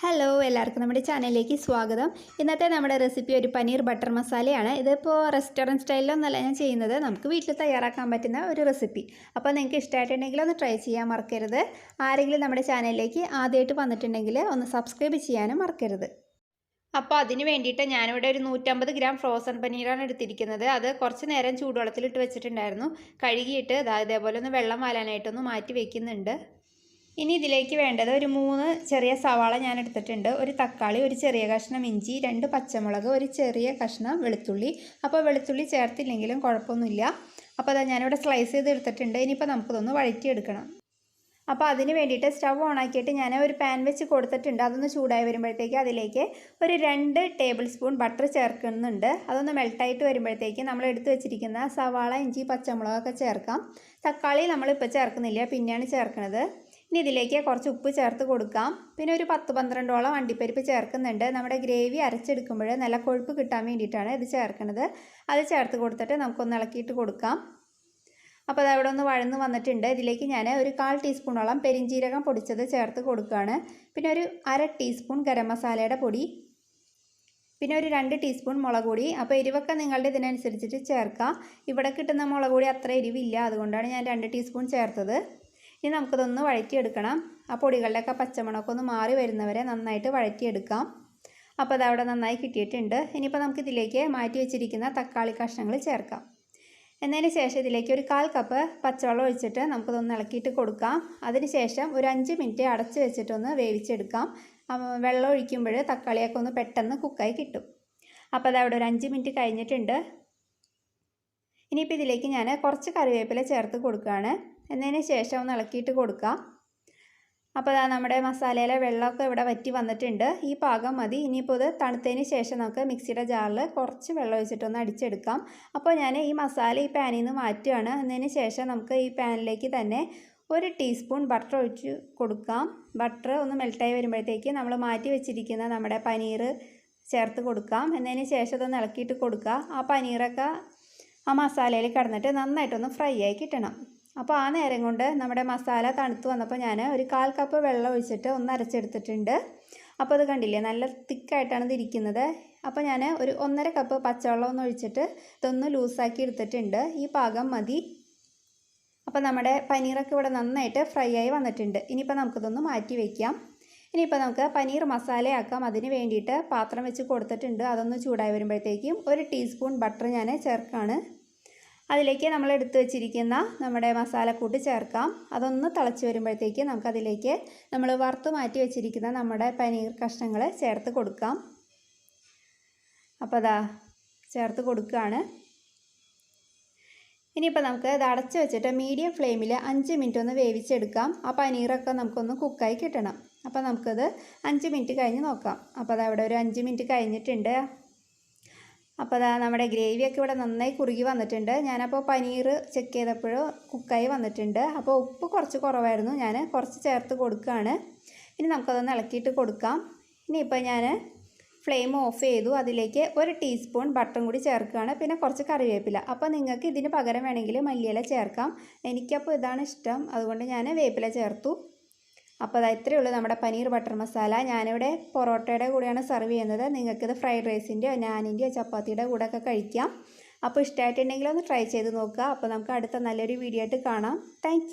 Hello എല്ലാവർക്കും നമ്മുടെ ചാനലിലേക്ക് സ്വാഗതം. ഇന്നത്തെ നമ്മുടെ റെസിപ്പി ഒരു പനീർ ബട്ടർ മസാലയാണ്. ഇതിപ്പോൾ റെസ്റ്റോറൻറ്റ് സ്റ്റൈലിലൊന്നല്ല ഞാൻ ചെയ്യുന്നത്, നമുക്ക് വീട്ടിൽ തയ്യാറാക്കാൻ പറ്റുന്ന ഒരു റെസിപ്പി. അപ്പോൾ നിങ്ങൾക്ക് ഇഷ്ടമായിട്ടുണ്ടെങ്കിൽ ഒന്ന് ട്രൈ ചെയ്യാൻ മറക്കരുത്. ആരെങ്കിലും നമ്മുടെ ചാനലിലേക്ക് ആദ്യമായിട്ട് വന്നിട്ടുണ്ടെങ്കിൽ ഒന്ന് സബ്സ്ക്രൈബ് ചെയ്യാനും മറക്കരുത്. അപ്പോൾ അതിന് വേണ്ടിയിട്ട് ഞാനിവിടെ ഒരു 150 ഗ്രാം ഫ്രോസൺ പനീറാണ് എടുത്തിരിക്കുന്നത്. അത് കുറച്ച് നേരം ചൂടുവെള്ളത്തിലിട്ട് വെച്ചിട്ടുണ്ടായിരുന്നു. കഴുകിയിട്ട് ഇതേപോലെ ഒന്ന് വെള്ളം വാലാനായിട്ടൊന്ന് മാറ്റി വയ്ക്കുന്നുണ്ട്. ഇനി ഇതിലേക്ക് വേണ്ടത് ഒരു 3 ചെറിയ സവാള ഞാൻ എടുത്തിട്ടുണ്ട്, ഒരു തക്കാളി, ഒരു ചെറിയ കഷ്ണം ഇഞ്ചി, 2 പച്ചമുളക്, ഒരു ചെറിയ കഷ്ണം വെളുത്തുള്ളി. അപ്പോൾ വെളുത്തുള്ളി ചേർത്തില്ലെങ്കിലും കുഴപ്പമൊന്നുമില്ല. അപ്പോൾ അതാ ഞാനിവിടെ സ്ലൈസ് ചെയ്ത് എടുത്തിട്ടുണ്ട്. ഇനിയിപ്പോൾ നമുക്കിതൊന്ന് വഴറ്റിയെടുക്കണം. അപ്പോൾ അതിന് വേണ്ടിയിട്ട് സ്റ്റവ് ഓണാക്കിയിട്ട് ഞാൻ ഒരു പാൻ വെച്ച് കൊടുത്തിട്ടുണ്ട്. അതൊന്ന് ചൂടായി വരുമ്പോഴത്തേക്ക് അതിലേക്ക് ഒരു 2 ടേബിൾ സ്പൂൺ ബട്ടർ ചേർക്കുന്നുണ്ട്. അതൊന്ന് മെൽട്ടായിട്ട് വരുമ്പോഴത്തേക്ക് നമ്മൾ എടുത്ത് വെച്ചിരിക്കുന്ന സവാള, ഇഞ്ചി, പച്ചമുളകൊക്കെ ചേർക്കാം. തക്കാളി നമ്മളിപ്പോൾ ചേർക്കുന്നില്ല, പിന്നെയാണ് ചേർക്കുന്നത്. ഇനി ഇതിലേക്ക് കുറച്ച് ഉപ്പ് ചേർത്ത് കൊടുക്കാം. പിന്നെ ഒരു 10-12ഓളം അണ്ടിപ്പരിപ്പ് ചേർക്കുന്നുണ്ട്. നമ്മുടെ ഗ്രേവി അരച്ചെടുക്കുമ്പോൾ നല്ല കൊഴുപ്പ് കിട്ടാൻ വേണ്ടിയിട്ടാണ് ഇത് ചേർക്കുന്നത്. അത് ചേർത്ത് കൊടുത്തിട്ട് നമുക്കൊന്ന് ഇളക്കിയിട്ട് കൊടുക്കാം. അപ്പോൾ അത് അവിടെ ഒന്ന് വഴന്ന് വന്നിട്ടുണ്ട്. ഇതിലേക്ക് ഞാൻ ഒരു 1/4 ടീസ്പൂണോളം പെരിഞ്ജീരകം പൊടിച്ചത് ചേർത്ത് കൊടുക്കുകയാണ്. പിന്നെ ഒരു 1/2 ടീസ്പൂൺ ഗരം മസാലയുടെ പൊടി, പിന്നെ ഒരു 2 ടീസ്പൂൺ മുളക് പൊടി. അപ്പോൾ എരിവൊക്കെ നിങ്ങളുടെ ഇതിനനുസരിച്ചിട്ട് ചേർക്കാം. ഇവിടെ കിട്ടുന്ന മുളക് പൊടി അത്ര എരിവില്ല, അതുകൊണ്ടാണ് ഞാൻ 2 ടീസ്പൂൺ ചേർത്തത്. ഇനി നമുക്കിതൊന്ന് വഴറ്റിയെടുക്കണം. ആ പൊടികളുടെയൊക്കെ പച്ചമണമൊക്കെ ഒന്ന് മാറി വരുന്നവരെ നന്നായിട്ട് വഴറ്റിയെടുക്കാം. അപ്പോൾ അതവിടെ നന്നായി കിട്ടിയിട്ടുണ്ട്. ഇനിയിപ്പോൾ നമുക്കിതിലേക്ക് മാറ്റി വെച്ചിരിക്കുന്ന തക്കാളി കഷ്ണങ്ങൾ ചേർക്കാം. എന്നതിന് ശേഷം ഇതിലേക്ക് ഒരു 1/4 കപ്പ് പച്ചവെള്ളം ഒഴിച്ചിട്ട് നമുക്കിതൊന്ന് ഇളക്കിയിട്ട് കൊടുക്കാം. അതിന് ശേഷം ഒരു 5 മിനിറ്റ് അടച്ച് വെച്ചിട്ടൊന്ന് വേവിച്ചെടുക്കാം. വെള്ളം ഒഴിക്കുമ്പോൾ തക്കാളിയൊക്കെ ഒന്ന് പെട്ടെന്ന് കുക്കായി കിട്ടും. അപ്പോൾ അതവിടെ ഒരു 5 മിനിറ്റ് കഴിഞ്ഞിട്ടുണ്ട്. ഇനിയിപ്പോൾ ഇതിലേക്ക് ഞാൻ കുറച്ച് കറിവേപ്പില ചേർത്ത് കൊടുക്കുകയാണ്. എന്നതിന് ശേഷം ഒന്ന് ഇളക്കിയിട്ട് കൊടുക്കാം. അപ്പോൾ നമ്മുടെ മസാലയിലെ വെള്ളമൊക്കെ ഇവിടെ വറ്റി വന്നിട്ടുണ്ട്. ഈ പാകം മതി. ഇനിയിപ്പോൾ ഇത് തണുത്തതിന് ശേഷം നമുക്ക് മിക്സിയുടെ ജാറിൽ കുറച്ച് വെള്ളം ഒഴിച്ചിട്ടൊന്ന് അടിച്ചെടുക്കാം. അപ്പോൾ ഞാൻ ഈ മസാല ഈ പാനിൽ നിന്ന് മാറ്റുകയാണ്. എന്നതിന് ശേഷം നമുക്ക് ഈ പാനിലേക്ക് തന്നെ ഒരു ടീസ്പൂൺ ബട്ടർ ഒഴിച്ച് കൊടുക്കാം. ബട്ടർ ഒന്ന് മെൽട്ടായി വരുമ്പോഴത്തേക്ക് നമ്മൾ മാറ്റി വെച്ചിരിക്കുന്ന നമ്മുടെ പനീർ ചേർത്ത് കൊടുക്കാം. എന്നതിന് ശേഷം ഇതൊന്ന് ഇളക്കിയിട്ട് കൊടുക്കുക. ആ പനീറൊക്കെ ആ മസാലയിൽ കിടന്നിട്ട് നന്നായിട്ടൊന്ന് ഫ്രൈ ആയി കിട്ടണം. അപ്പോൾ ആ നേരം കൊണ്ട് നമ്മുടെ മസാല തണുത്ത് വന്നപ്പോൾ ഞാൻ ഒരു 1/4 കപ്പ് വെള്ളം ഒഴിച്ചിട്ട് ഒന്ന് അരച്ചെടുത്തിട്ടുണ്ട്. അപ്പോൾ അത് കണ്ടില്ലേ, നല്ല തിക്കായിട്ടാണ് ഇതിരിക്കുന്നത്. അപ്പോൾ ഞാൻ ഒരു 1.5 കപ്പ് പച്ചവെള്ളം ഒന്ന് ഒഴിച്ചിട്ട് ഇതൊന്ന് ലൂസാക്കി എടുത്തിട്ടുണ്ട്. ഈ പാകം മതി. അപ്പോൾ നമ്മുടെ പനീറൊക്കെ ഇവിടെ നന്നായിട്ട് ഫ്രൈ ആയി വന്നിട്ടുണ്ട്. ഇനിയിപ്പോൾ നമുക്കിതൊന്ന് മാറ്റി വയ്ക്കാം. ഇനിയിപ്പോൾ നമുക്ക് പനീർ മസാലയാക്കാം. അതിന് വേണ്ടിയിട്ട് പാത്രം വെച്ച് കൊടുത്തിട്ടുണ്ട്. അതൊന്ന് ചൂടായി വരുമ്പോഴത്തേക്കും ഒരു ടീസ്പൂൺ ബട്ടർ ഞാൻ ചേർക്കുകയാണ്. അതിലേക്ക് നമ്മൾ എടുത്തു വെച്ചിരിക്കുന്ന നമ്മുടെ മസാലക്കൂട്ട് ചേർക്കാം. അതൊന്ന് തിളച്ച് വരുമ്പോഴത്തേക്ക് നമുക്കതിലേക്ക് നമ്മൾ വറുത്ത് മാറ്റി വെച്ചിരിക്കുന്ന നമ്മുടെ പനീർ കഷ്ണങ്ങൾ ചേർത്ത് കൊടുക്കാം. അപ്പോൾ അതാ ചേർത്ത് കൊടുക്കുകയാണ്. ഇനിയിപ്പോൾ നമുക്ക് ഇത് അടച്ച് വെച്ചിട്ട് മീഡിയം ഫ്ലെയിമിൽ 5 മിനിറ്റ് ഒന്ന് വേവിച്ചെടുക്കാം. ആ പനീറൊക്കെ നമുക്കൊന്ന് കുക്കായി കിട്ടണം. അപ്പോൾ നമുക്കത് 5 മിനിറ്റ് കഴിഞ്ഞ് നോക്കാം. അപ്പോൾ അതവിടെ ഒരു 5 മിനിറ്റ് കഴിഞ്ഞിട്ടുണ്ട്. അപ്പോൾ അതാ നമ്മുടെ ഗ്രേവിയൊക്കെ ഇവിടെ നന്നായി കുറുകി വന്നിട്ടുണ്ട്. ഞാനപ്പോൾ പനീർ ചെക്ക് ചെയ്തപ്പോൾ കുക്കായി വന്നിട്ടുണ്ട്. അപ്പോൾ ഉപ്പ് കുറച്ച് കുറവായിരുന്നു, ഞാൻ കുറച്ച് ചേർത്ത് കൊടുക്കുകയാണ്. ഇനി നമുക്കതൊന്ന് ഇളക്കിയിട്ട് കൊടുക്കാം. ഇനിയിപ്പോൾ ഞാൻ ഫ്ലെയിം ഓഫ് ചെയ്തു. അതിലേക്ക് ഒരു ടീസ്പൂൺ ബട്ടറും കൂടി ചേർക്കുകയാണ്. പിന്നെ കുറച്ച് കറിവേപ്പില. അപ്പോൾ നിങ്ങൾക്ക് ഇതിന് പകരം വേണമെങ്കിൽ മല്ലിയില ചേർക്കാം. എനിക്കപ്പോൾ ഇതാണ് ഇഷ്ടം, അതുകൊണ്ട് ഞാൻ വേപ്പില ചേർത്തു. അപ്പോൾ അത് ഇത്രയേ ഉള്ളൂ നമ്മുടെ പനീർ ബട്ടർ മസാല. ഞാനിവിടെ പൊറോട്ടയുടെ കൂടെയാണ് സെർവ് ചെയ്യുന്നത്. നിങ്ങൾക്കിത് ഫ്രൈഡ് റൈസിൻ്റെയോ നാനിൻ്റെയോ ചപ്പാത്തിയുടെ കൂടെ ഒക്കെ കഴിക്കാം. അപ്പോൾ ഇഷ്ടമായിട്ടുണ്ടെങ്കിൽ ഒന്ന് ട്രൈ ചെയ്ത് നോക്കുക. അപ്പോൾ നമുക്ക് അടുത്ത നല്ലൊരു വീഡിയോ ആയിട്ട് കാണാം. താങ്ക്